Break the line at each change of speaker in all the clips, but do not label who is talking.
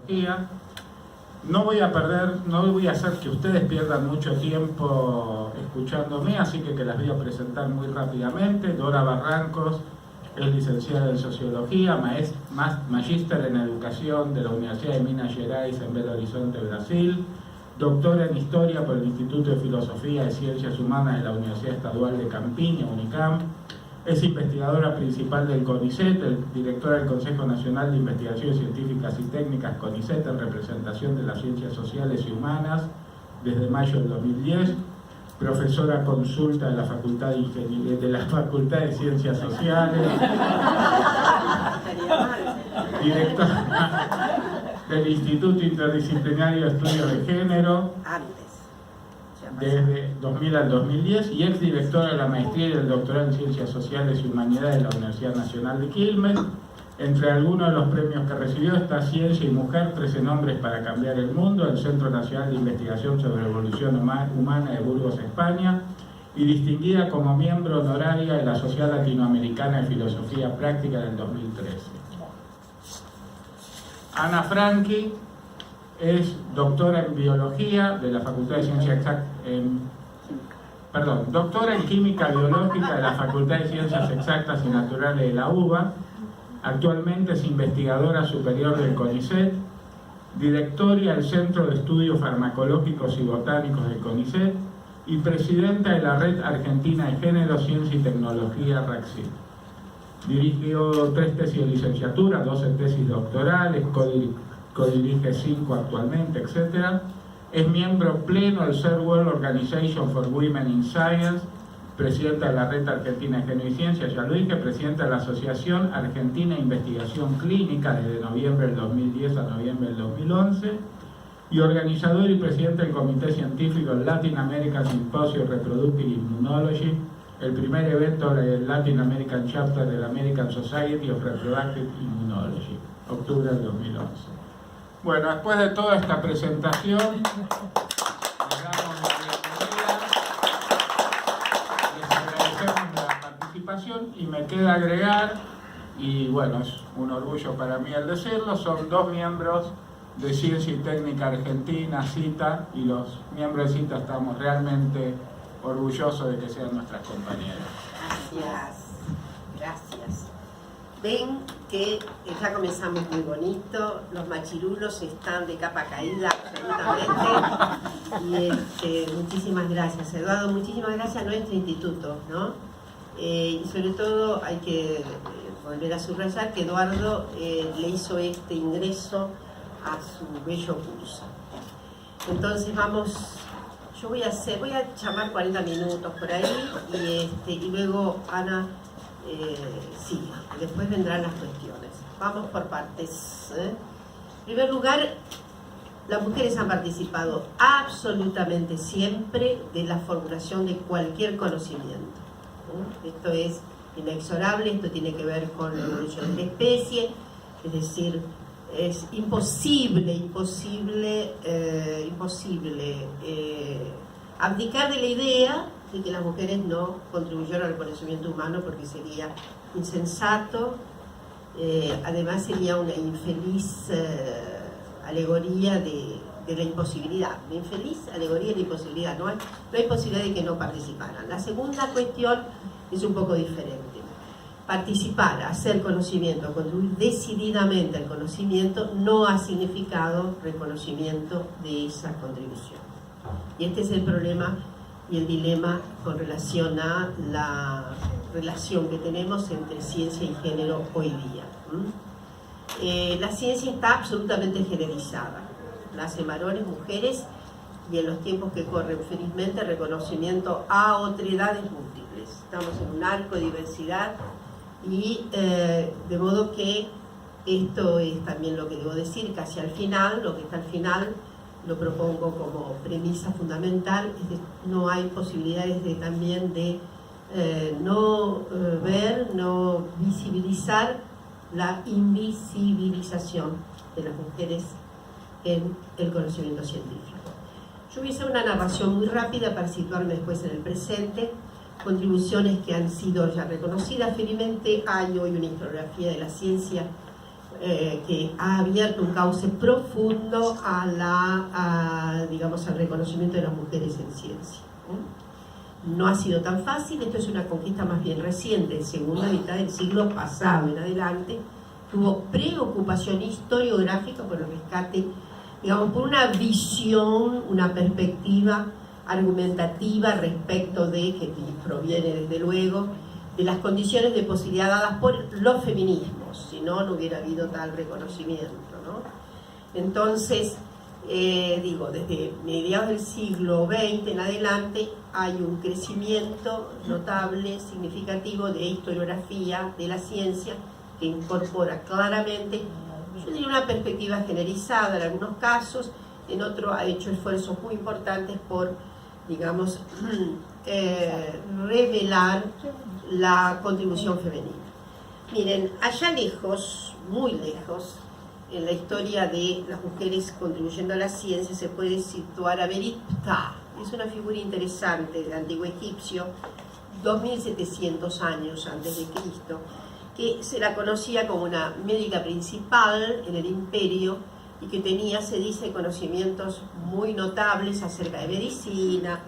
sociología. No voy a hacer que ustedes pierdan mucho tiempo escuchándome, así que las voy a presentar muy rápidamente. Dora Barrancos es licenciada en Sociología, magíster en Educación de la Universidad de Minas Gerais en Belo Horizonte, Brasil, doctora en Historia por el Instituto de Filosofía y Ciencias Humanas de la Universidad Estadual de Campiña, UNICAM. Es investigadora principal del CONICET, directora del Consejo Nacional de Investigaciones Científicas y Técnicas, CONICET, en representación de las ciencias sociales y humanas desde mayo del 2010, profesora consulta de la Facultad de Ciencias Sociales, directora del Instituto Interdisciplinario de Estudios de Género desde 2000 al 2010 y exdirectora de la maestría y del doctorado en Ciencias Sociales y Humanidades de la Universidad Nacional de Quilmes. Entre algunos de los premios que recibió está Ciencia y Mujer, 13 nombres para cambiar el mundo, el Centro Nacional de Investigación sobre Evolución Humana de Burgos, España, y distinguida como miembro honoraria de la Sociedad Latinoamericana de Filosofía Práctica del 2013. Ana Franchi es doctora en Biología de la Facultad de Ciencias doctora en Química Biológica de la Facultad de Ciencias Exactas y Naturales de la UBA. Actualmente es investigadora superior del CONICET, directora del Centro de Estudios Farmacológicos y Botánicos del CONICET y presidenta de la Red Argentina de Género, Ciencia y Tecnología, RACCIT. Dirigió 3 tesis de licenciatura, 12 tesis doctorales, codirige 5 actualmente, etc. Es miembro pleno del Third World Organization for Women in Science, presidenta de la Red Argentina de Género y Ciencia, ya lo dije, presidenta de la Asociación Argentina de Investigación Clínica desde noviembre del 2010 a noviembre del 2011, y organizador y presidente del Comité Científico del Latin American Symposium Reproductive Immunology, el primer evento del Latin American Chapter de la American Society of Reproductive Immunology, octubre del 2011. Bueno, después de toda esta presentación, les damos la bienvenida, les agradecemos la participación y me queda agregar, y bueno, es un orgullo para mí el decirlo, son 2 miembros de Ciencia y Técnica Argentina, CITA, y los miembros de CITA estamos realmente orgullosos de que sean nuestras compañeras.
Gracias. Ven que ya comenzamos muy bonito, los machirulos están de capa caída absolutamente, y muchísimas gracias, Eduardo, muchísimas gracias a nuestro instituto, ¿no? Y sobre todo hay que volver a subrayar que Eduardo le hizo este ingreso a su bello curso. Entonces yo voy a llamar 40 minutos por ahí y luego Ana siga, y después vendrán las cuestiones. Vamos por partes. En primer lugar, las mujeres han participado absolutamente siempre de la formulación de cualquier conocimiento. Esto es inexorable, esto tiene que ver con la evolución de la especie, es decir, es imposible abdicar de la idea de que las mujeres no contribuyeron al conocimiento humano, porque sería insensato, además sería una infeliz alegoría de la imposibilidad, una infeliz alegoría de la imposibilidad, no hay posibilidad de que no participaran. La segunda cuestión es un poco diferente. Participar, hacer conocimiento, contribuir decididamente al conocimiento no ha significado reconocimiento de esa contribución. Y este es el problema y el dilema con relación a la relación que tenemos entre ciencia y género hoy día. La ciencia está absolutamente generalizada. Nace varones, mujeres, y en los tiempos que corren, felizmente, reconocimiento a otredades múltiples. Estamos en un arco de diversidad y de modo que esto es también lo que debo decir, casi al final, lo que está al final, lo propongo como premisa fundamental, es que no hay posibilidades de no ver, no visibilizar la invisibilización de las mujeres en el conocimiento científico. Yo voy a hacer una narración muy rápida para situarme después en el presente, contribuciones que han sido ya reconocidas. Felizmente hay hoy una historiografía de la ciencia que ha abierto un cauce profundo digamos, al reconocimiento de las mujeres en ciencia. No ha sido tan fácil, esto es una conquista más bien reciente, segunda mitad del siglo pasado en adelante. Tuvo preocupación historiográfica por el rescate, digamos, por una visión, una perspectiva argumentativa respecto de, que proviene desde luego, de las condiciones de posibilidad dadas por los feminismos, si no, no hubiera habido tal reconocimiento, ¿no? Entonces, digo, desde mediados del siglo XX en adelante hay un crecimiento notable, significativo de historiografía de la ciencia que incorpora claramente, yo diría, una perspectiva generalizada en algunos casos, en otros ha hecho esfuerzos muy importantes por, digamos, revelar la contribución femenina. Miren, allá lejos, muy lejos, en la historia de las mujeres contribuyendo a la ciencia se puede situar a Berit Ptah. Es una figura interesante del antiguo egipcio, 2700 años antes de Cristo, que se la conocía como una médica principal en el imperio y que tenía, se dice, conocimientos muy notables acerca de medicina,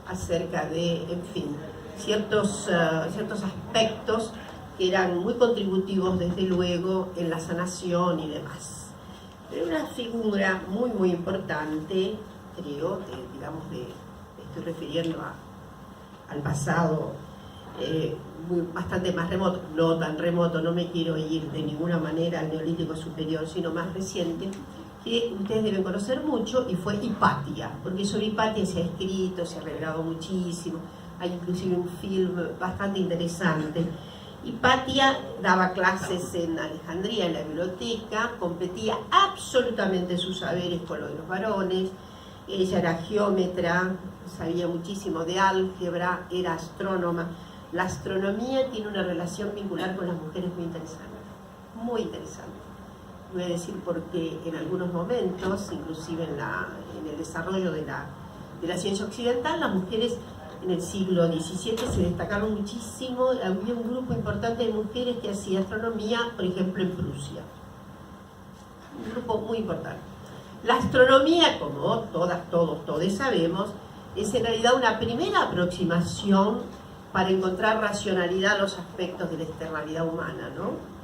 acerca de, en fin, ciertos aspectos que eran muy contributivos, desde luego, en la sanación y demás. Pero una figura muy, muy importante, creo, estoy refiriendo al pasado bastante más remoto, no tan remoto, no me quiero ir de ninguna manera al Neolítico superior, sino más reciente, que ustedes deben conocer mucho, y fue Hipatia, porque sobre Hipatia se ha escrito, se ha revelado muchísimo, hay inclusive un film bastante interesante. Hipatia daba clases en Alejandría, en la biblioteca, competía absolutamente sus saberes con los de los varones. Ella era geómetra, sabía muchísimo de álgebra, era astrónoma. La astronomía tiene una relación vincular con las mujeres muy interesante, muy interesante. Voy a decir porque en algunos momentos, inclusive en el desarrollo de la ciencia occidental, las mujeres en el siglo XVII se destacaron muchísimo. Había un grupo importante de mujeres que hacía astronomía, por ejemplo, en Prusia. Un grupo muy importante. La astronomía, como todos sabemos, es en realidad una primera aproximación para encontrar racionalidad a los aspectos de la externalidad humana, ¿no?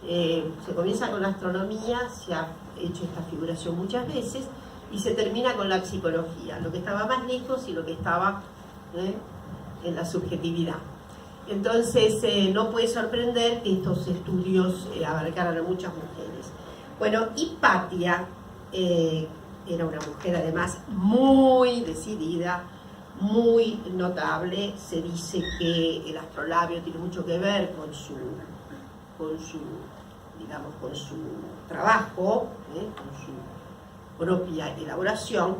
Se comienza con la astronomía, se ha hecho esta figuración muchas veces, y se termina con la psicología, lo que estaba más lejos y lo que estaba en la subjetividad. Entonces no puede sorprender que estos estudios abarcaran a muchas mujeres. Bueno, Hipatia era una mujer además muy decidida, muy notable. Se dice que el astrolabio tiene mucho que ver con su trabajo, con su propia elaboración,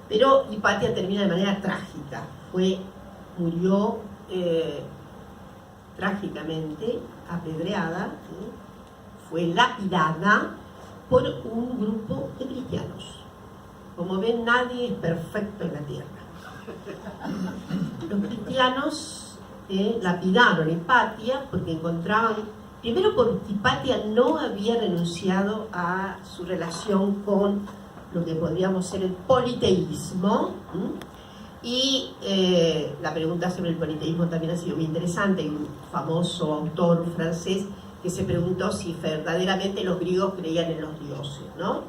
pero Hipatia termina de manera trágica. Murió trágicamente, apedreada, fue lapidada por un grupo de cristianos. Como ven, nadie es perfecto en la tierra. Los cristianos lapidaron a Hipatia porque encontraban, primero porque Hipatia no había renunciado a su relación con lo que podríamos ser el politeísmo, y la pregunta sobre el politeísmo también ha sido muy interesante. Hay un famoso autor francés que se preguntó si verdaderamente los griegos creían en los dioses, ¿no?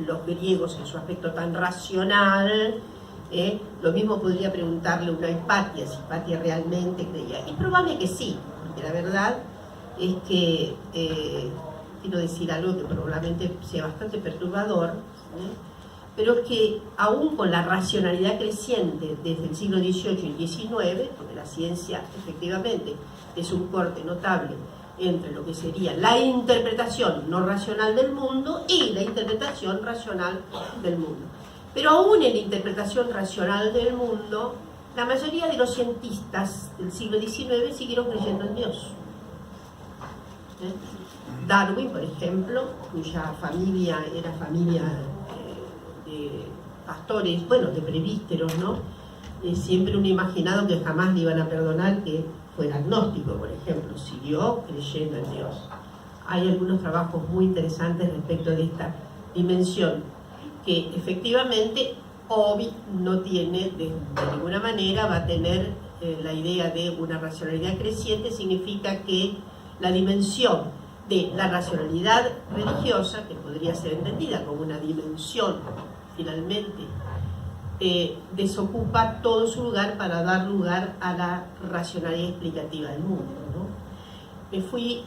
Los griegos, en su aspecto tan racional, lo mismo podría preguntarle una Hipatia, si Hipatia realmente creía. Y probable que sí, porque la verdad es que quiero decir algo que probablemente sea bastante perturbador, pero es que aún con la racionalidad creciente desde el siglo XVIII y XIX, porque la ciencia efectivamente es un corte notable entre lo que sería la interpretación no racional del mundo y la interpretación racional del mundo. Pero aún en la interpretación racional del mundo, la mayoría de los cientistas del siglo XIX siguieron creyendo en Dios. Darwin, por ejemplo, cuya familia era familia de pastores, bueno, de presbíteros, ¿no? Siempre uno imaginado que jamás le iban a perdonar que fuera agnóstico, por ejemplo, siguió creyendo en Dios. hay algunos trabajos muy interesantes respecto de esta dimensión, que efectivamente Ovid no tiene, de ninguna manera va a tener la idea de una racionalidad creciente. Significa que la dimensión de la racionalidad religiosa, que podría ser entendida como una dimensión finalmente, desocupa todo su lugar para dar lugar a la racionalidad explicativa del mundo, ¿no? Me fui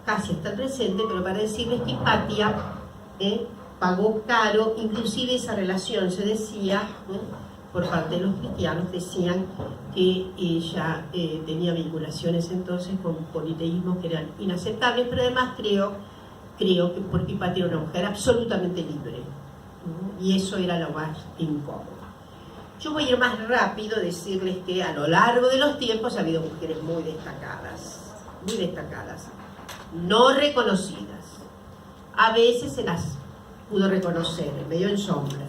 casi hasta el presente, pero para decirles que Hipatia pagó caro, inclusive esa relación se decía, por parte de los cristianos, decían que ella tenía vinculaciones entonces con politeísmos que eran inaceptables, pero además creo que porque Hipatia era una mujer absolutamente libre, ¿no? Y eso era lo más incómodo. Yo voy a ir más rápido, decirles que a lo largo de los tiempos ha habido mujeres muy destacadas, no reconocidas. A veces se las pudo reconocer, medio en sombra.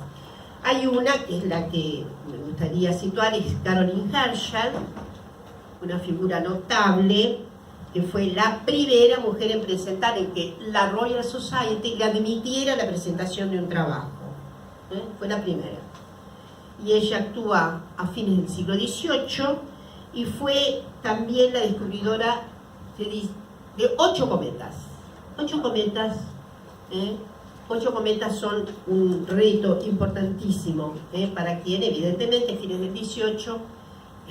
Hay una que es la que me gustaría situar, es Caroline Herschel, una figura notable, que fue la primera mujer en presentar, en que la Royal Society le admitiera la presentación de un trabajo. Fue la primera. Y ella actúa a fines del siglo XVIII y fue también la descubridora de 8 cometas. 8 cometas, 8 cometas son un reto importantísimo para quien, evidentemente, a fines del XVIII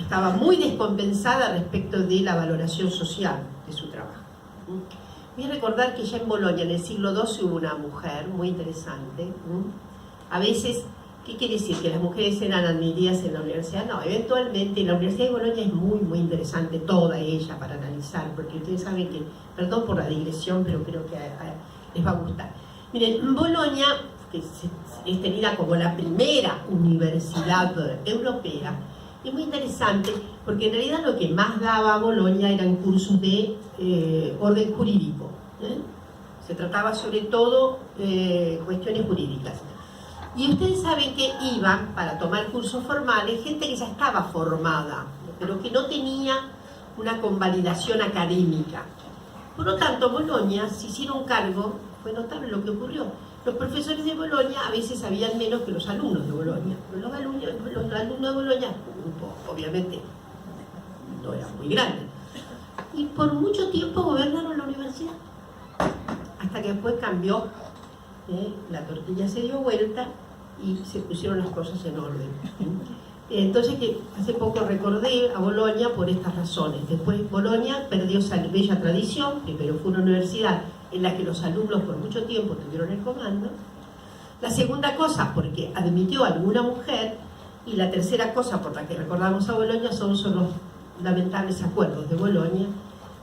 estaba muy descompensada respecto de la valoración social de su trabajo. Voy a recordar que ya en Bolonia, en el siglo XII, hubo una mujer muy interesante. A veces, ¿qué quiere decir? ¿Que las mujeres eran admitidas en la universidad? No, eventualmente la Universidad de Bolonia es muy, muy interesante, toda ella, para analizar, porque ustedes saben que, perdón por la digresión, pero creo que les va a gustar. Miren, Bolonia, que es tenida como la primera universidad europea, es muy interesante, porque en realidad lo que más daba Bolonia eran cursos de orden jurídico. Se trataba sobre todo cuestiones jurídicas. Y ustedes saben que iban para tomar cursos formales gente que ya estaba formada, pero que no tenía una convalidación académica. Por lo tanto, Bolonia se hicieron cargo, fue notable lo que ocurrió. Los profesores de Bolonia a veces sabían menos que los alumnos de Bolonia. Pero los alumnos de Bolonia, un grupo obviamente no era muy grande, y por mucho tiempo gobernaron la universidad, hasta que después cambió. La tortilla se dio vuelta y se pusieron las cosas en orden. Entonces, que hace poco recordé a Bolonia por estas razones. Después Bolonia perdió esa bella tradición. Primero fue una universidad en la que los alumnos por mucho tiempo tuvieron el comando. La segunda cosa, porque admitió a alguna mujer. Y la tercera cosa por la que recordamos a Bolonia son los lamentables acuerdos de Bolonia,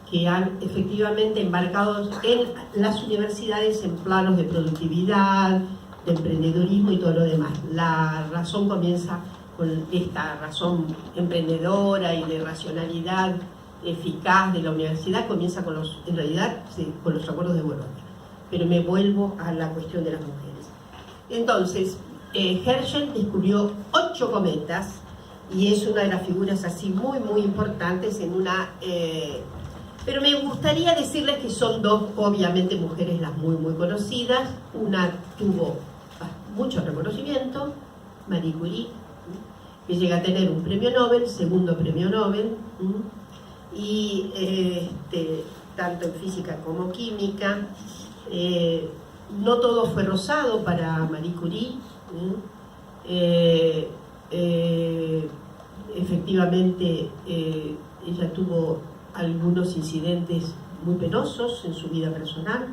que han efectivamente embarcado en las universidades en planos de productividad, de emprendedorismo y todo lo demás. La razón comienza con esta razón emprendedora y de racionalidad eficaz de la universidad, comienza con en realidad con los acuerdos de Bolonia. Pero me vuelvo a la cuestión de las mujeres. Entonces, Herschel descubrió 8 cometas y es una de las figuras así muy, muy importantes en una... pero me gustaría decirles que son 2, obviamente, mujeres las muy, muy conocidas. Una tuvo mucho reconocimiento, Marie Curie, que llega a tener un premio Nobel, segundo premio Nobel, y tanto en física como química. No todo fue rosado para Marie Curie. Efectivamente, ella tuvo algunos incidentes muy penosos en su vida personal.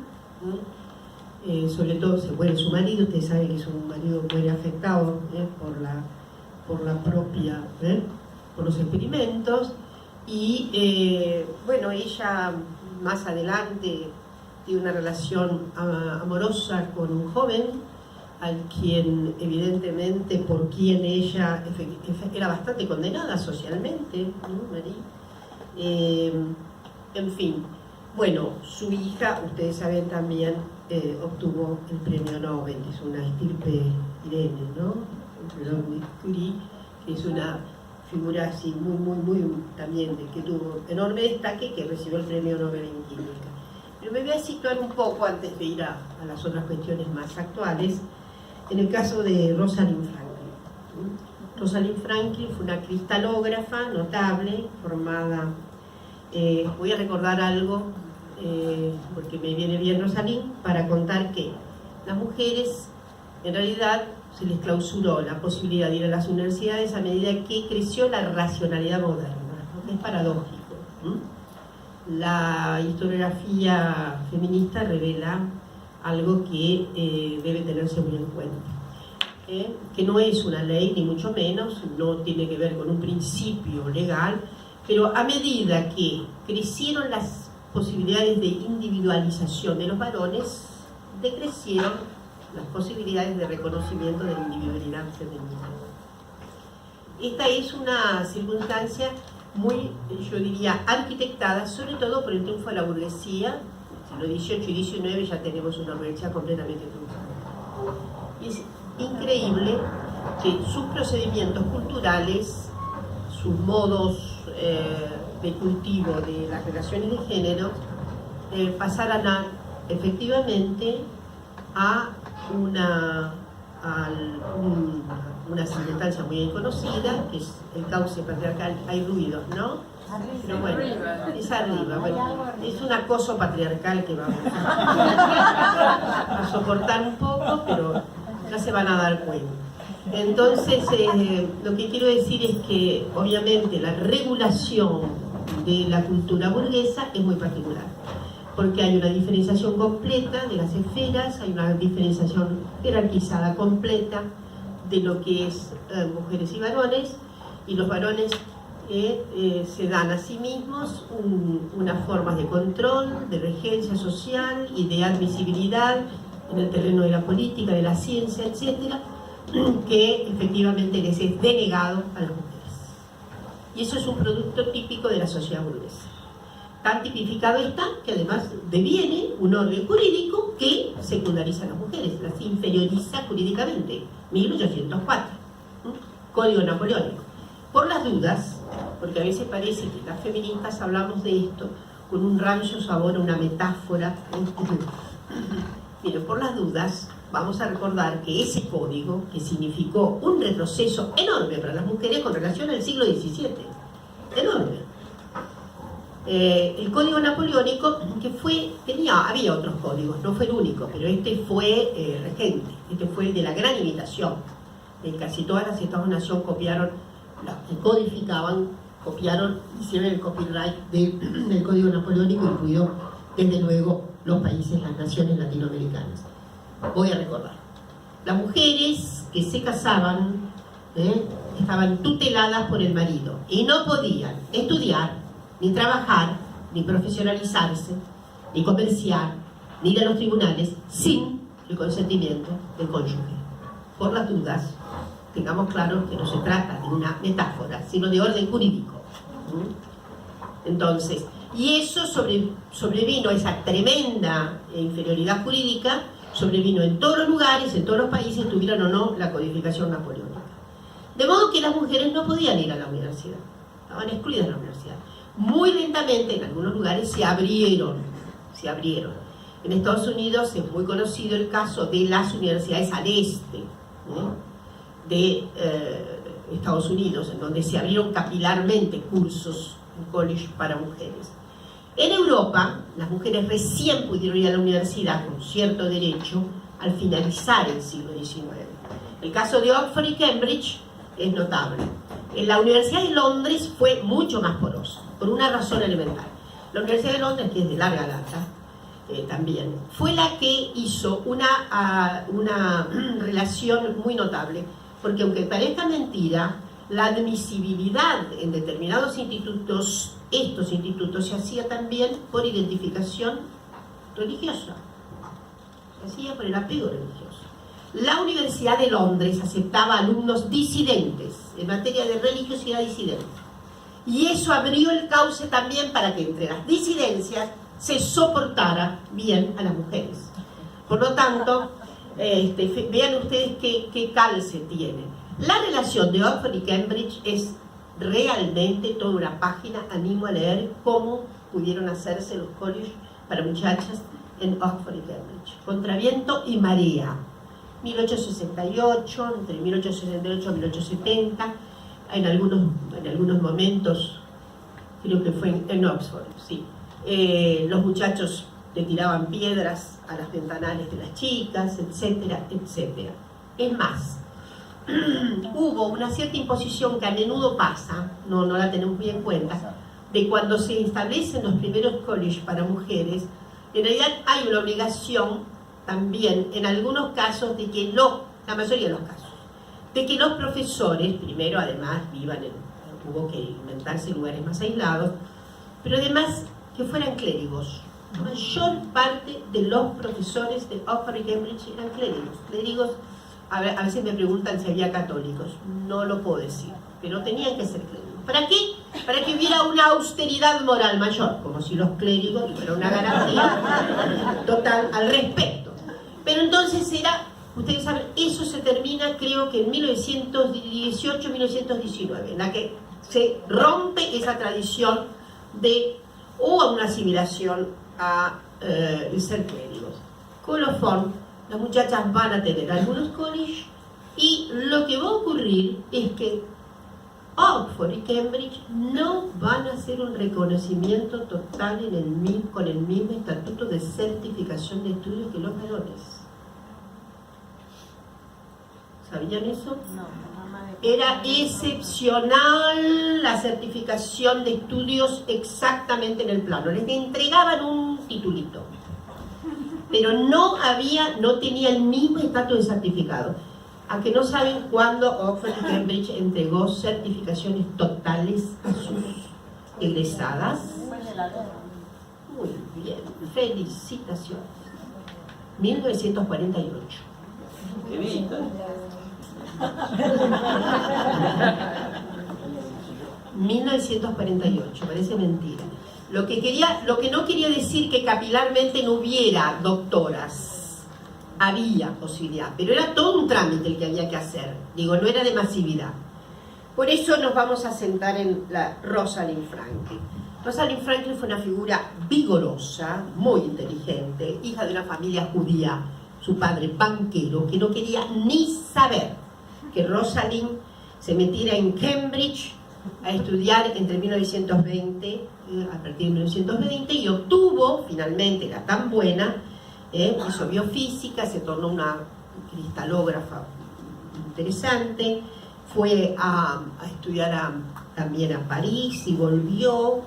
Sobre todo se muere su marido. Ustedes saben que su marido muere afectado por los experimentos. Y bueno, ella más adelante tiene una relación amorosa con un joven al quien evidentemente por quien ella era bastante condenada socialmente, ¿no, Marie? En fin, bueno, su hija, ustedes saben también, obtuvo el premio Nobel, es una estirpe Irene, ¿no? Curie, que es una figura así muy, muy, muy también que tuvo enorme destaque, que recibió el premio Nobel en química. Pero me voy a situar un poco antes de ir a las otras cuestiones más actuales, en el caso de Rosalind Franklin. Rosalind Franklin fue una cristalógrafa notable, formada... voy a recordar algo, porque me viene bien Rosalind, para contar que las mujeres, en realidad, se les clausuró la posibilidad de ir a las universidades a medida que creció la racionalidad moderna, lo que es paradójico. La historiografía feminista revela algo que debe tenerse muy en cuenta, que no es una ley, ni mucho menos, no tiene que ver con un principio legal, pero a medida que crecieron las posibilidades de individualización de los varones, decrecieron las posibilidades de reconocimiento de la individualidad femenina. Esta es una circunstancia muy, yo diría, arquitectada, sobre todo por el triunfo de la burguesía. En los 18 y 19 ya tenemos una burguesía completamente triunfante. Y es increíble que sus procedimientos culturales, sus modos de cultivo de las relaciones de género, pasaran a, efectivamente, a una circunstancia muy conocida, que es el cauce patriarcal. Hay ruidos, ¿no? Pero bueno, es arriba. Bueno, es un acoso patriarcal que vamos a soportar un poco, pero ya se van a dar cuenta. Entonces, lo que quiero decir es que, obviamente, la regulación de la cultura burguesa es muy particular, porque hay una diferenciación completa de las esferas, hay una diferenciación jerarquizada completa de lo que es mujeres y varones, y los varones se dan a sí mismos unas formas de control, de regencia social y de admisibilidad en el terreno de la política, de la ciencia, etcétera, que efectivamente les es denegado a las mujeres. Y eso es un producto típico de la sociedad burguesa. Tan tipificado está que además deviene un orden jurídico que secundariza a las mujeres, las inferioriza jurídicamente. 1804, Código Napoleónico. Por las dudas, porque a veces parece que las feministas hablamos de esto con un rancio sabor, una metáfora. Miren, por las dudas, vamos a recordar que ese código, que significó un retroceso enorme para las mujeres con relación al siglo XVII, enorme. El código napoleónico, que había otros códigos, no fue el único, pero este fue regente, este fue de la gran imitación. Casi todas las Estados-nación copiaron, las que codificaban, copiaron, hicieron el copyright del código napoleónico, incluido desde luego los países, las naciones latinoamericanas. Voy a recordar, las mujeres que se casaban estaban tuteladas por el marido y no podían estudiar, ni trabajar, ni profesionalizarse, ni comerciar, ni ir a los tribunales sin el consentimiento del cónyuge. Por las dudas, tengamos claro que no se trata de una metáfora, sino de orden jurídico. Entonces, y eso sobrevino, esa tremenda inferioridad jurídica, sobrevino en todos los lugares, en todos los países, tuvieran o no la codificación napoleónica. De modo que las mujeres no podían ir a la universidad, estaban excluidas de la universidad. Muy lentamente, en algunos lugares, se abrieron. En Estados Unidos es muy conocido el caso de las universidades al este de Estados Unidos, en donde se abrieron capilarmente cursos en college para mujeres. En Europa, las mujeres recién pudieron ir a la universidad con cierto derecho al finalizar el siglo XIX. El caso de Oxford y Cambridge es notable. En la Universidad de Londres fue mucho más poroso, por una razón elemental. La Universidad de Londres, que es de larga data, también, fue la que hizo una relación muy notable, porque aunque parezca mentira, la admisibilidad en determinados institutos, estos institutos, se hacía también por identificación religiosa, se hacía por el apego religioso. La Universidad de Londres aceptaba alumnos disidentes, en materia de religiosidad disidente, y eso abrió el cauce también para que entre las disidencias se soportara bien a las mujeres. Por lo tanto, vean ustedes qué calce tiene. La relación de Oxford y Cambridge es realmente toda una página. Animo a leer cómo pudieron hacerse los colleges para muchachas en Oxford y Cambridge, Contra viento y marea, 1868, entre 1868 y 1870, en algunos momentos, creo que fue en Oxford, sí. Los muchachos le tiraban piedras a las ventanales de las chicas, etcétera, etcétera. Es más, hubo una cierta imposición que a menudo pasa, no la tenemos muy en cuenta, de cuando se establecen los primeros colleges para mujeres, en realidad hay una obligación también, en algunos casos, de que la mayoría de los casos, de que los profesores, primero además hubo que inventarse lugares más aislados, pero además que fueran clérigos. La mayor parte de los profesores de Oxford y Cambridge eran clérigos. A veces me preguntan si había católicos, no lo puedo decir, pero tenían que ser clérigos. ¿Para qué? Para que hubiera una austeridad moral mayor, como si los clérigos fueran una garantía total al respecto. Pero entonces ustedes saben, eso se termina creo que en 1918-1919, en la que se rompe esa tradición de una asimilación a ser clérigos. Colofón, las muchachas van a tener algunos colleges y lo que va a ocurrir es que Oxford y Cambridge no van a hacer un reconocimiento total con el mismo estatuto de certificación de estudios que los varones. ¿Sabían eso?
No.
Era excepcional la certificación de estudios exactamente en el plano. Les entregaban un titulito, pero no tenía el mismo estatus de certificado. A que no saben cuándo Oxford y Cambridge entregó certificaciones totales a sus egresadas. Muy bien, felicitaciones. 1948.
¡Qué bonito!
1948, parece mentira. Lo que no quería decir que capilarmente no hubiera doctoras. Había posibilidad, pero era todo un trámite el que había que hacer. Digo, no era de masividad. Por eso nos vamos a sentar en la Rosalind Franklin. Rosalind Franklin fue una figura vigorosa, muy inteligente, hija de una familia judía, su padre banquero, que no quería ni saber que Rosalind se metiera en Cambridge a estudiar entre 1920, a partir de 1920, y obtuvo, finalmente, era tan buena, hizo biofísica, se tornó una cristalógrafa interesante, fue a estudiar también a París y volvió,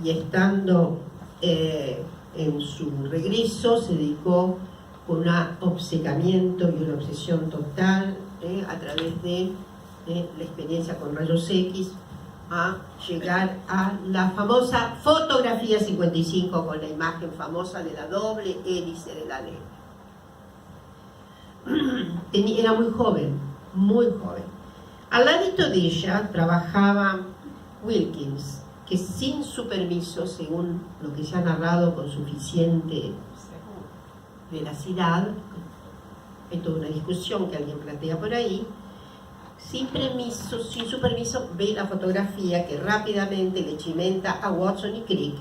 y estando en su regreso se dedicó con un obcecamiento y una obsesión total a través de la experiencia con rayos X a llegar a la famosa fotografía 55 con la imagen famosa de la doble hélice de la ley. Era muy joven, muy joven. Al ladito de ella trabajaba Wilkins, que sin su permiso, según lo que se ha narrado con suficiente veracidad, hay toda una discusión que alguien plantea por ahí, sin su permiso, ve la fotografía que rápidamente le chimenta a Watson y Crick,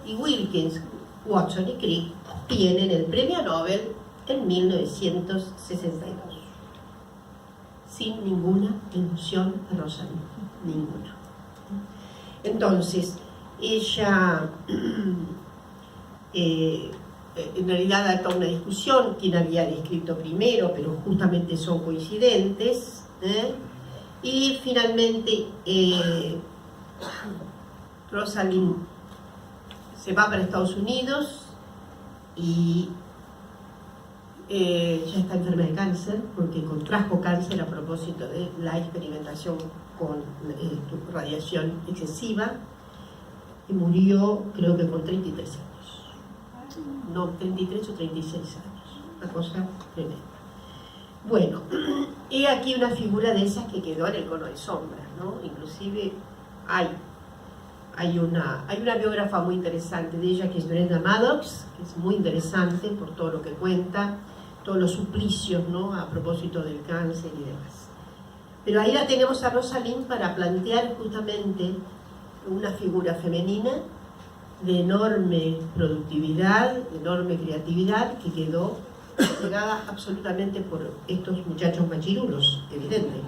y Wilkins, Watson y Crick tienen el premio Nobel en 1962, sin ninguna ilusión a Rosalind, ninguna. Entonces, ella en realidad hay toda una discusión quién había descrito primero, pero justamente son coincidentes, y finalmente Rosalind se va para Estados Unidos y ya está enferma de cáncer, porque contrajo cáncer a propósito de la experimentación con radiación excesiva, y murió creo que con 33 años, no, 33 o 36 años, una cosa tremenda. Bueno, he aquí una figura de esas que quedó en el cono de sombras, ¿no? Inclusive hay una biógrafa muy interesante de ella, que es Brenda Maddox, que es muy interesante por todo lo que cuenta, todos los suplicios, ¿no?, a propósito del cáncer y demás. Pero ahí la tenemos a Rosalind para plantear justamente una figura femenina de enorme productividad, de enorme creatividad, que quedó pegada absolutamente por estos muchachos machirulos, evidente.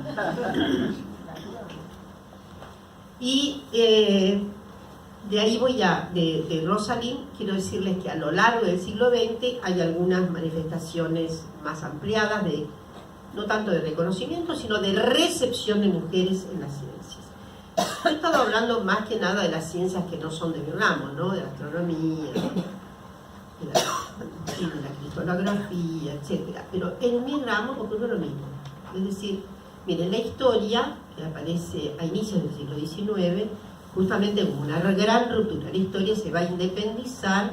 Y de ahí voy a, de Rosalind, quiero decirles que a lo largo del siglo XX hay algunas manifestaciones más ampliadas, no tanto de reconocimiento, sino de recepción de mujeres en las ciencias. He estado hablando más que nada de las ciencias que no son de mi ramo, ¿no? De la astronomía, de la cristalografía, etc. Pero en mi ramo ocurrió lo mismo. Es decir, miren, la historia, que aparece a inicios del siglo XIX, justamente hubo una gran ruptura. La historia se va a independizar,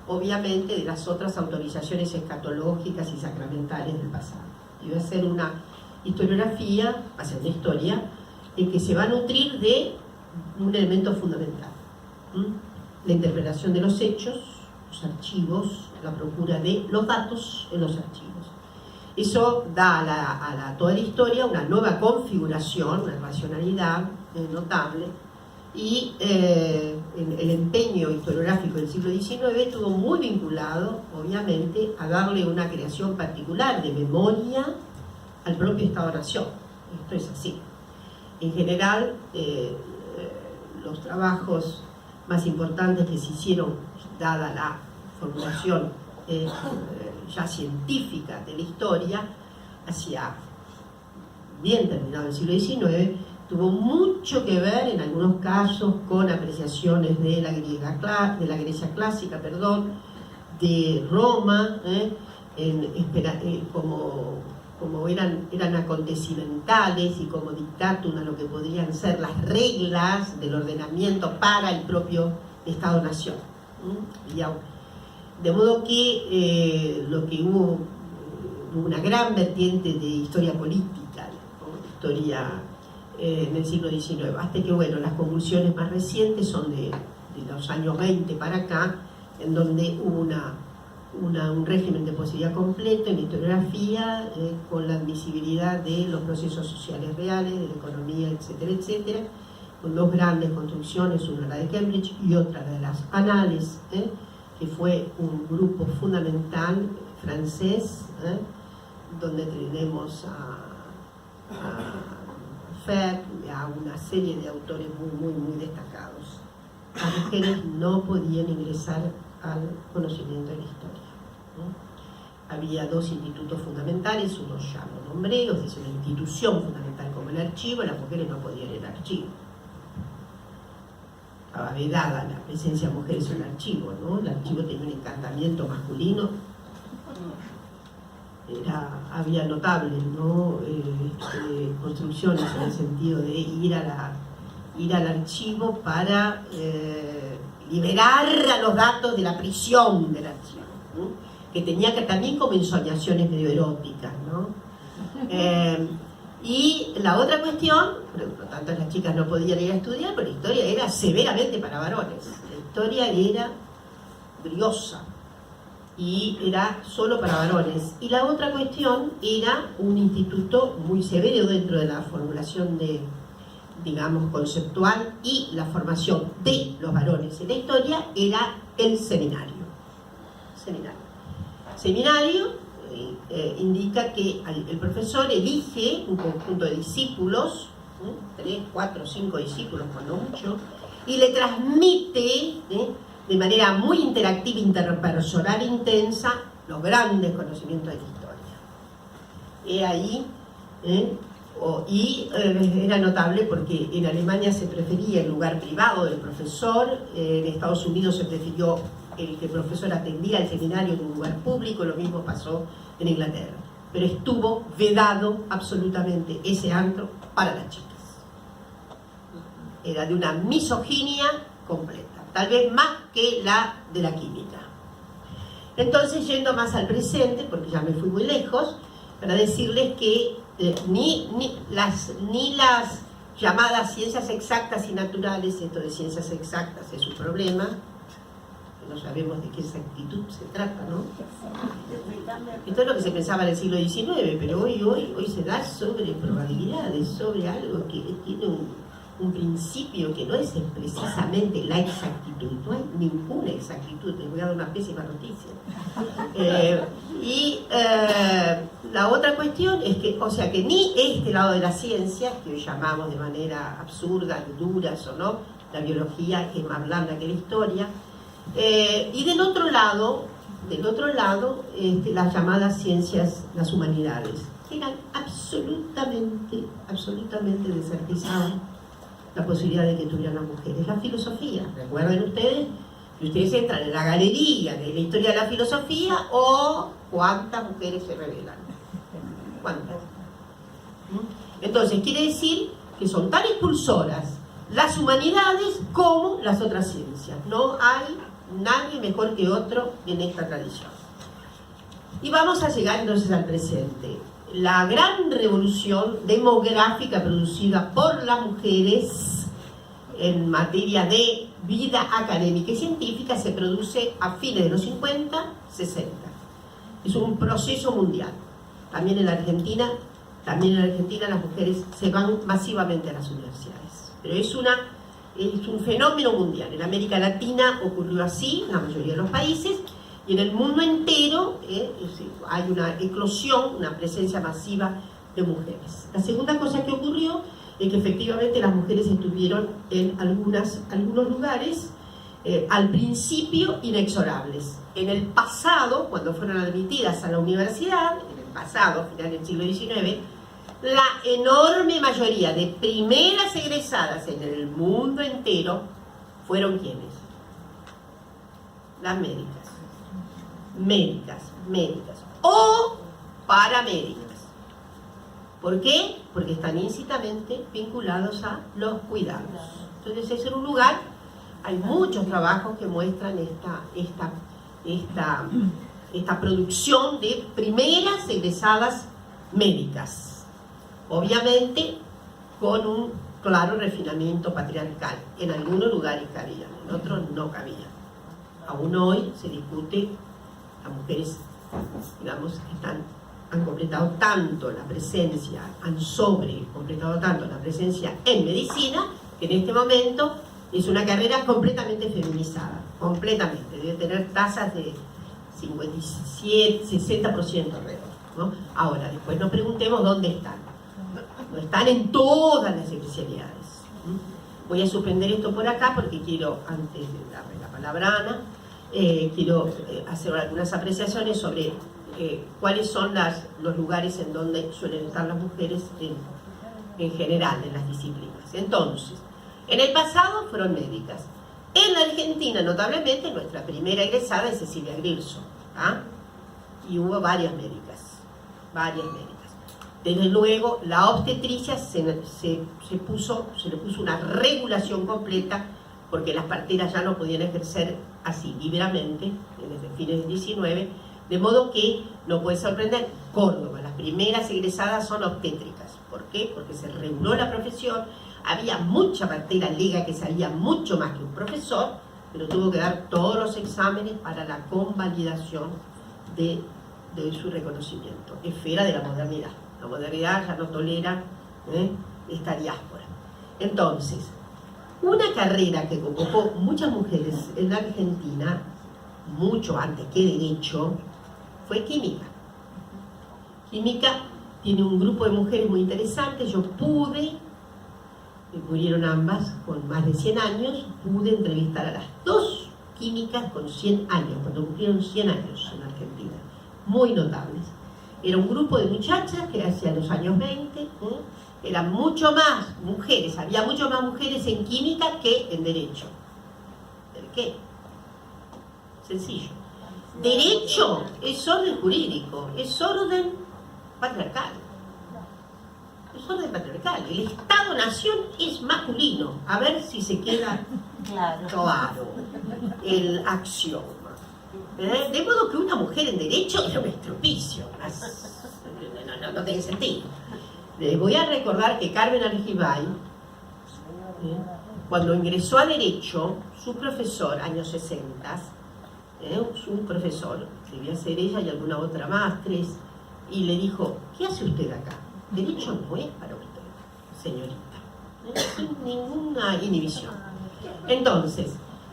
obviamente, de las otras autorizaciones escatológicas y sacramentales del pasado. Y va a ser una historiografía, va a ser una historia, en que se va a nutrir de un elemento fundamental. La interpretación de los hechos, los archivos, la procura de los datos en los archivos. Eso da a toda la historia una nueva configuración, una racionalidad notable, y el empeño historiográfico del siglo XIX estuvo muy vinculado, obviamente, a darle una creación particular de memoria al propio Estado-Nación. Esto es así. En general, los trabajos más importantes que se hicieron, dada la formulación ya científica de la historia, hacia bien terminado el siglo XIX, tuvo mucho que ver en algunos casos con apreciaciones de la Grecia clásica, de Roma, como eran acontecimentales y como dictatum a lo que podrían ser las reglas del ordenamiento para el propio Estado-Nación. De modo que lo que hubo una gran vertiente de historia política, historia en el siglo XIX, hasta que, bueno, las convulsiones más recientes son de los años 20 para acá, en donde hubo un régimen de posibilidad completo en la historiografía, con la admisibilidad de los procesos sociales reales, de la economía, etcétera, etcétera, con dos grandes construcciones, una la de Cambridge y otra la de las Annales, que fue un grupo fundamental francés, donde tenemos a Fer, a una serie de autores muy destacados. Las mujeres no podían ingresar al conocimiento de la historia, ¿no? Había dos institutos fundamentales, uno ya lo nombré, o sea, es una institución fundamental como el archivo. Las mujeres no podían ir al archivo. Estaba vedada la presencia de mujeres en el archivo, ¿no? El archivo tenía un encantamiento masculino. Había notables, ¿no? Construcciones en el sentido de ir al archivo para liberar a los datos de la prisión del archivo, ¿no? Que tenía que también como ensoñaciones medio eróticas, ¿no? Y la otra cuestión, por lo tanto las chicas no podían ir a estudiar, pero la historia era severamente para varones. La historia era briosa y era solo para varones. Y la otra cuestión era un instituto muy severo dentro de la formulación digamos, conceptual y la formación de los varones en la historia, era el seminario. Seminario indica que el profesor elige un conjunto de discípulos, 3, 4, 5 discípulos cuando mucho, y le transmite de manera muy interactiva, interpersonal, intensa, los grandes conocimientos de la historia. Ahí, era notable porque en Alemania se prefería el lugar privado del profesor, en Estados Unidos se prefirió el que el profesor atendiera el seminario en un lugar público, lo mismo pasó en Inglaterra. Pero estuvo vedado absolutamente ese antro para las chicas. Era de una misoginia completa, tal vez más que la de la química. Entonces, yendo más al presente, porque ya me fui muy lejos, para decirles que ni las llamadas ciencias exactas y naturales, esto de ciencias exactas es un problema, no sabemos de qué exactitud se trata, ¿no? Esto es lo que se pensaba en el siglo XIX, pero hoy se da sobre probabilidades, sobre algo que tiene un principio que no es precisamente la exactitud, no hay ninguna exactitud, te voy a dar una pésima noticia. La otra cuestión es que, o sea, que ni este lado de la ciencia, que hoy llamamos de manera absurda, duras o no, la biología es más blanda que la historia, y del otro lado, las llamadas ciencias, las humanidades, que eran absolutamente desertizadas la posibilidad de que tuvieran las mujeres. La filosofía, recuerden ustedes, que ustedes entran en la galería de la historia de la filosofía, o cuántas mujeres se revelan. ¿Cuántas? Entonces, quiere decir que son tan impulsoras las humanidades como las otras ciencias. No hay nadie mejor que otro en esta tradición. Y vamos a llegar entonces al presente. La gran revolución demográfica producida por las mujeres en materia de vida académica y científica se produce a fines de los 50, 60. Es un proceso mundial. También en Argentina las mujeres se van masivamente a las universidades. Pero es un fenómeno mundial. En América Latina ocurrió así, en la mayoría de los países, y en el mundo entero hay una eclosión, una presencia masiva de mujeres. La segunda cosa que ocurrió es que efectivamente las mujeres estuvieron en algunos lugares al principio inexorables. En el pasado, cuando fueron admitidas a la universidad, en el pasado, final del siglo XIX, la enorme mayoría de primeras egresadas en el mundo entero fueron ¿quiénes? Las médicas o paramédicas. ¿Por qué? Porque están íncitamente vinculados a los cuidados. Entonces, es en un lugar, hay muchos trabajos que muestran esta producción de primeras egresadas médicas, obviamente con un claro refinamiento patriarcal. En algunos lugares cabían, en otros no cabían. Aún hoy se discute, las mujeres, digamos, han completado tanto la presencia, han completado tanto la presencia en medicina, que en este momento es una carrera completamente feminizada, completamente, debe tener tasas de 57, 60% alrededor, ¿no? Ahora, después nos preguntemos dónde están. No están en todas las especialidades. Voy a suspender esto por acá porque quiero, antes de darle la palabra a Ana, quiero hacer algunas apreciaciones sobre cuáles son los lugares en donde suelen estar las mujeres en general en las disciplinas. Entonces, en el pasado fueron médicas. En la Argentina, notablemente, nuestra primera egresada es Cecilia Grierson, ¿ah? Y hubo varias médicas. Desde luego, la obstetricia se le puso una regulación completa, porque las parteras ya no podían ejercer así libremente desde fines del 19, de modo que no puede sorprender, Córdoba, las primeras egresadas son obstétricas. ¿Por qué? Porque se reguló la profesión, había mucha partera lega que sabía mucho más que un profesor, pero tuvo que dar todos los exámenes para la convalidación de su reconocimiento. Esfera de la modernidad. La modernidad ya no tolera esta diáspora. Entonces, una carrera que convocó muchas mujeres en la Argentina, mucho antes que derecho, fue química. Química tiene un grupo de mujeres muy interesante. Yo murieron ambas con más de 100 años, pude entrevistar a las dos químicas con 100 años, cuando cumplieron 100 años en Argentina, muy notables. Era un grupo de muchachas que hacia los años 20, eran mucho más mujeres, había mucho más mujeres en química que en derecho. ¿Por qué? Sencillo. Derecho es orden jurídico, es orden patriarcal. Es orden patriarcal. El Estado-Nación es masculino. A ver si se queda claro el axioma. De modo que una mujer en derecho es un estropicio. No tiene sentido. Les voy a recordar que Carmen Argibay, cuando ingresó a Derecho, su profesor, años 60, su profesor, debía ser ella y alguna otra más, 3, y le dijo: ¿qué hace usted acá? Derecho no es para usted, señorita. sin ninguna inhibición. Entonces,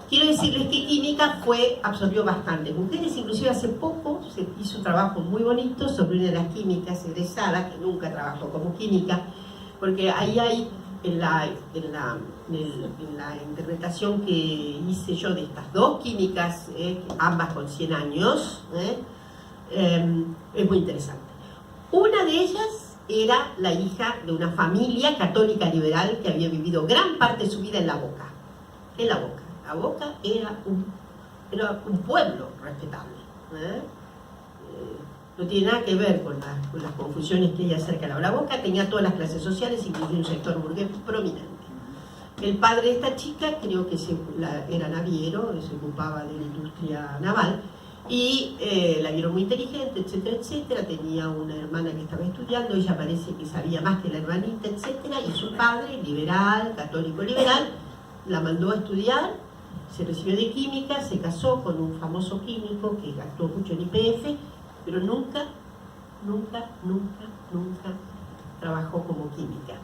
quiero decirles que química absorbió bastante mujeres, inclusive hace poco se hizo un trabajo muy bonito sobre una de las químicas egresadas, que nunca trabajó como química, porque ahí hay, en la interpretación que hice yo de estas dos químicas, ambas con 100 años, es muy interesante. Una de ellas era la hija de una familia católica liberal que había vivido gran parte de su vida en La Boca. En La Boca. La Boca era un pueblo respetable. No tiene nada que ver con las confusiones que hay acerca de La Boca. Tenía todas las clases sociales, incluso un sector burgués prominente. El padre de esta chica creo que era naviero, se ocupaba de la industria naval, y la vieron muy inteligente, etcétera, etcétera. Tenía una hermana que estaba estudiando, ella parece que sabía más que la hermanita, etcétera, y su padre, liberal, católico liberal, la mandó a estudiar, se recibió de química, se casó con un famoso químico que actuó mucho en YPF, pero nunca trabajó como química.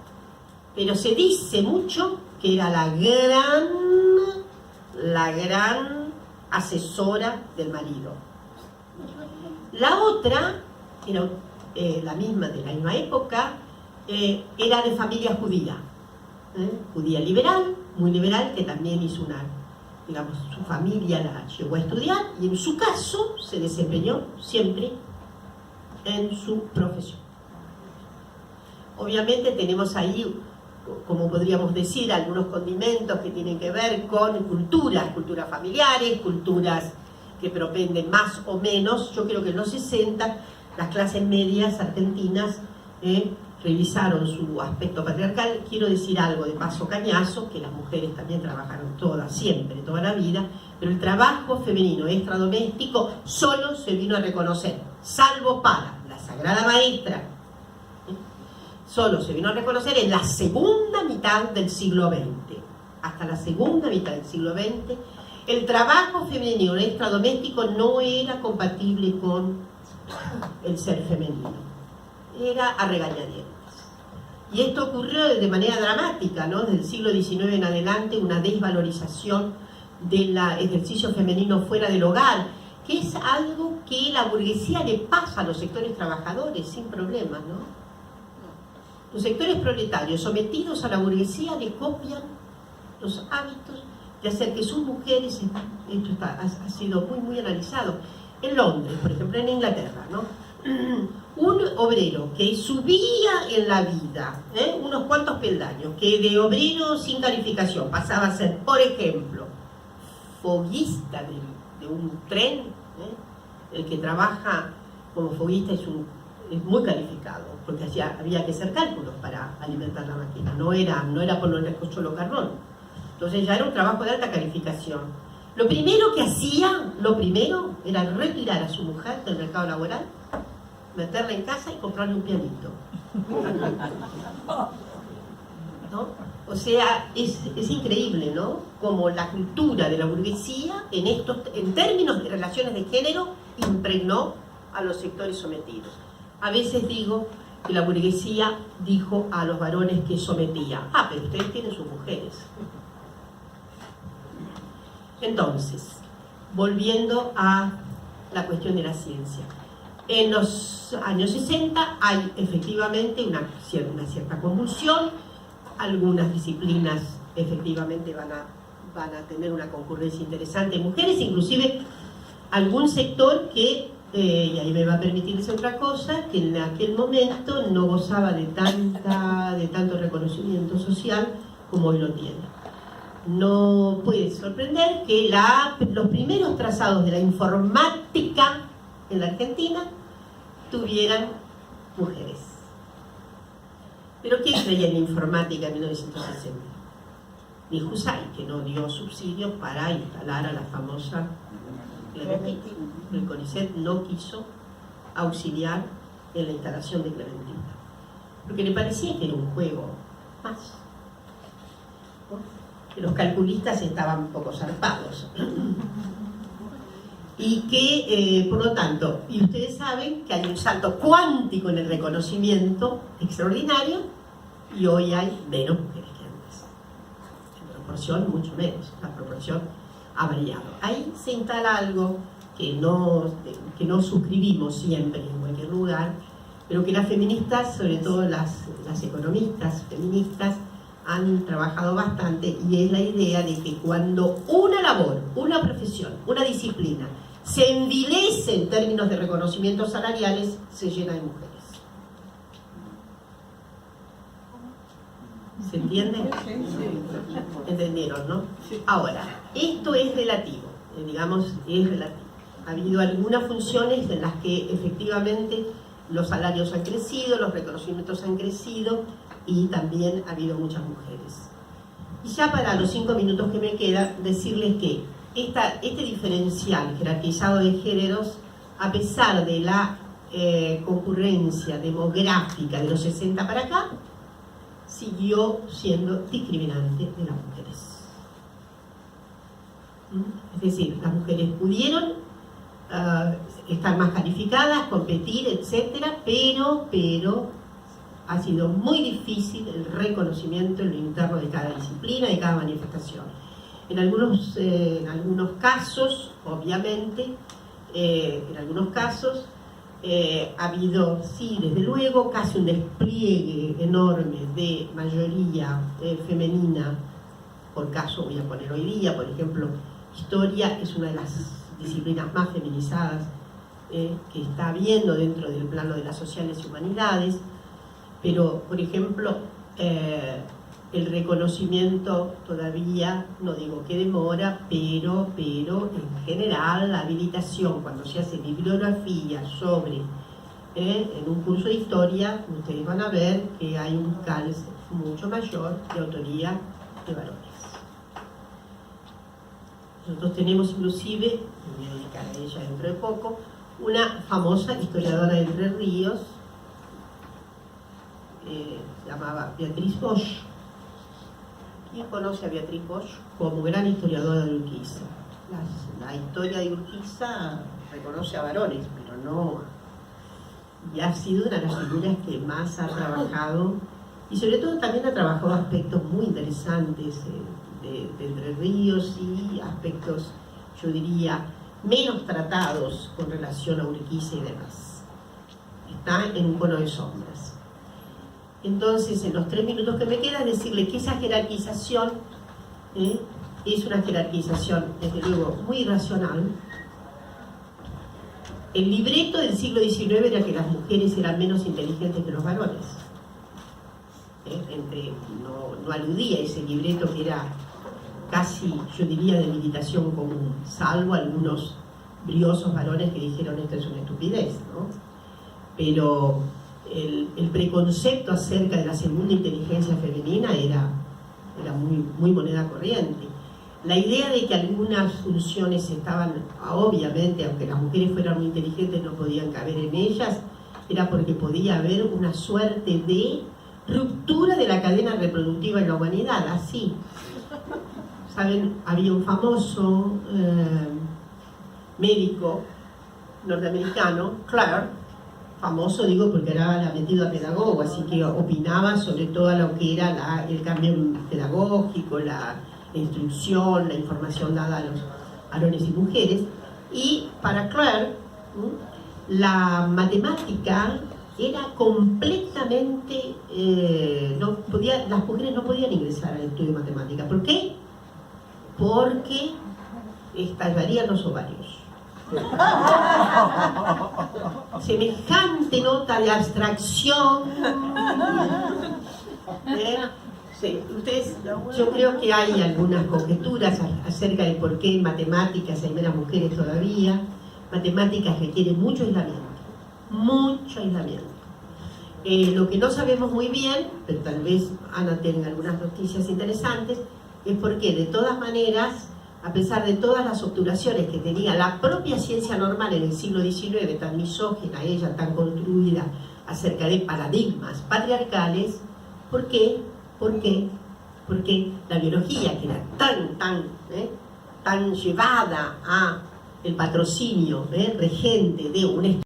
Pero se dice mucho que era la gran asesora del marido. La otra, era la misma de la misma época, era de familia judía, judía liberal, muy liberal, que también hizo su familia la llevó a estudiar y en su caso se desempeñó siempre en su profesión. Obviamente tenemos ahí, como podríamos decir, algunos condimentos que tienen que ver con culturas familiares, culturas que propenden más o menos. Yo creo que en los 60 las clases medias argentinas revisaron su aspecto patriarcal. Quiero decir algo de paso cañazo, que las mujeres también trabajaron todas, siempre, toda la vida, pero el trabajo femenino extradoméstico solo se vino a reconocer, salvo para la Sagrada Maestra, solo se vino a reconocer en la segunda mitad del siglo XX. Hasta la segunda mitad del siglo XX, el trabajo femenino extradoméstico no era compatible con el ser femenino. Era a regañadientes. Y esto ocurrió de manera dramática, ¿no? Desde el siglo XIX en adelante, una desvalorización del ejercicio femenino fuera del hogar, que es algo que la burguesía le pasa a los sectores trabajadores sin problemas, ¿no? Los sectores proletarios sometidos a la burguesía le copian los hábitos de hacer que sus mujeres, esto ha sido muy, muy analizado, en Londres, por ejemplo, en Inglaterra, ¿no? Un obrero que subía en la vida unos cuantos peldaños, que de obrero sin calificación pasaba a ser, por ejemplo, foguista de un tren, el que trabaja como foguista es muy calificado, porque había que hacer cálculos para alimentar la máquina, no era ponerle solo carbón. Entonces ya era un trabajo de alta calificación. Lo primero que hacía, era retirar a su mujer del mercado laboral, meterla en casa y comprarle un pianito. ¿No? O sea, es increíble, ¿no? Como la cultura de la burguesía, en términos de relaciones de género, impregnó a los sectores sometidos. A veces digo que la burguesía dijo a los varones que sometía. Pero ustedes tienen sus mujeres. Entonces, volviendo a la cuestión de la ciencia. En los años 60 hay efectivamente una cierta convulsión. Algunas disciplinas efectivamente van a tener una concurrencia interesante de mujeres, inclusive algún sector que, y ahí me va a permitir decir otra cosa, que en aquel momento no gozaba de tanto reconocimiento social como hoy lo tiene. No puede sorprender que los primeros trazados de la informática en la Argentina tuvieran mujeres. ¿Pero quién creía en la informática en 1960? Ni Husay, que no dio subsidios para instalar a la famosa Clementina. El CONICET no quiso auxiliar en la instalación de Clementina, porque le parecía que era un juego más, ¿no? Que los calculistas estaban un poco zarpados. Y que, por lo tanto, y ustedes saben que hay un salto cuántico en el reconocimiento extraordinario, y hoy hay menos mujeres que antes. proporción mucho menos, la proporción ha variado. Ahí se instala algo que no suscribimos siempre en cualquier lugar, pero que las feministas, sobre todo las economistas feministas, han trabajado bastante, y es la idea de que cuando una labor, una profesión, una disciplina se envilece en términos de reconocimientos salariales, se llena de mujeres. ¿Se entiende? ¿Entendieron, no? Ahora, esto es relativo, digamos, es relativo. Ha habido algunas funciones en las que efectivamente los salarios han crecido, los reconocimientos han crecido, y también ha habido muchas mujeres. Y ya para los 5 minutos que me queda, decirles que este diferencial jerarquizado de géneros, a pesar de la concurrencia demográfica de los 60 para acá, siguió siendo discriminante de las mujeres. Es decir, las mujeres pudieron estar más calificadas, competir, etcétera, pero ha sido muy difícil el reconocimiento en lo interno de cada disciplina, de cada manifestación. En algunos casos, obviamente, ha habido, sí, desde luego, casi un despliegue enorme de mayoría femenina. Por caso, voy a poner hoy día, por ejemplo, historia es una de las disciplinas más feminizadas que está habiendo dentro del plano de las sociales y humanidades. Pero, por ejemplo, el reconocimiento todavía, no digo que demora, pero en general la habilitación, cuando se hace bibliografía sobre, en un curso de historia, ustedes van a ver que hay un calce mucho mayor de autoría de varones. Nosotros tenemos inclusive, me voy a dedicar a ella dentro de poco, una famosa historiadora de Entre Ríos, se llamaba Beatriz Bosch. ¿Quién conoce a Beatriz Bosch? Como gran historiadora de Urquiza. La historia de Urquiza reconoce a varones, pero no. Y ha sido una de las figuras que más ha trabajado, y sobre todo también ha trabajado aspectos muy interesantes de Entre Ríos, y aspectos, yo diría, menos tratados con relación a Urquiza y demás. Está en un cono de sombras. Entonces, en los 3 minutos que me quedan, decirle que esa jerarquización es una jerarquización, desde luego, muy irracional. El libreto del siglo XIX era que las mujeres eran menos inteligentes que los varones. No aludía a ese libreto que era casi, yo diría, de meditación común, salvo algunos briosos varones que dijeron esto es una estupidez, ¿no? Pero el preconcepto acerca de la segunda inteligencia femenina era muy moneda corriente. La idea de que algunas funciones estaban, obviamente, aunque las mujeres fueran muy inteligentes, no podían caber en ellas, era porque podía haber una suerte de ruptura de la cadena reproductiva en la humanidad, así. ¿Saben? Había un famoso médico norteamericano, Clark, famoso digo porque era metido a pedagogo, así que opinaba sobre todo lo que era el cambio pedagógico, la instrucción, la información dada a los varones y mujeres. Y para Clark, la matemática era completamente, las mujeres no podían ingresar al estudio de matemática. ¿Por qué? Porque estallarían los ovarios. Semejante nota de abstracción. Sí, yo creo que hay algunas conjeturas acerca de por qué en matemáticas hay menos mujeres todavía. Matemáticas requieren mucho aislamiento. Mucho aislamiento. Lo que no sabemos muy bien, pero tal vez Ana tenga algunas noticias interesantes, es porque de todas maneras, a pesar de todas las obturaciones que tenía la propia ciencia normal en el siglo XIX, tan misógina, ella tan construida acerca de paradigmas patriarcales, ¿por qué? Porque la biología, que era tan llevada a el patrocinio regente de un